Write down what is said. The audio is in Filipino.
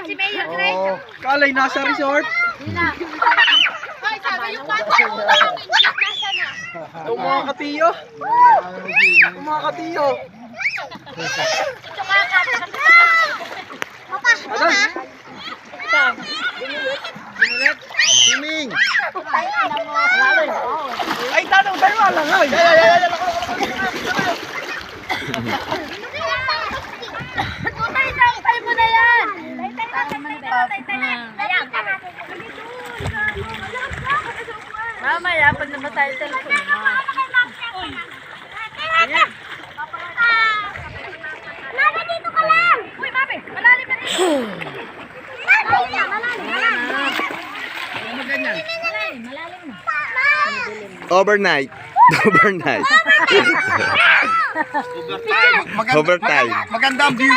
Si Mayor Greg. Oh, kalay nasa resort. Hoy, sabi yung bata ko lang. Nasa na. Itong mga katiyo. Itong mga katiyo. Papa, Ano? Sinulit? Siming. Ay, tanong tayo lang. Ay, Tay mo na yan. Ayan. Mamaya, pag namatay yung telephone mo. Mama, dito ka lang. Uy, mami, malalim na dito. Malalim. Overnight. Overnight. Overtime. Magandang view.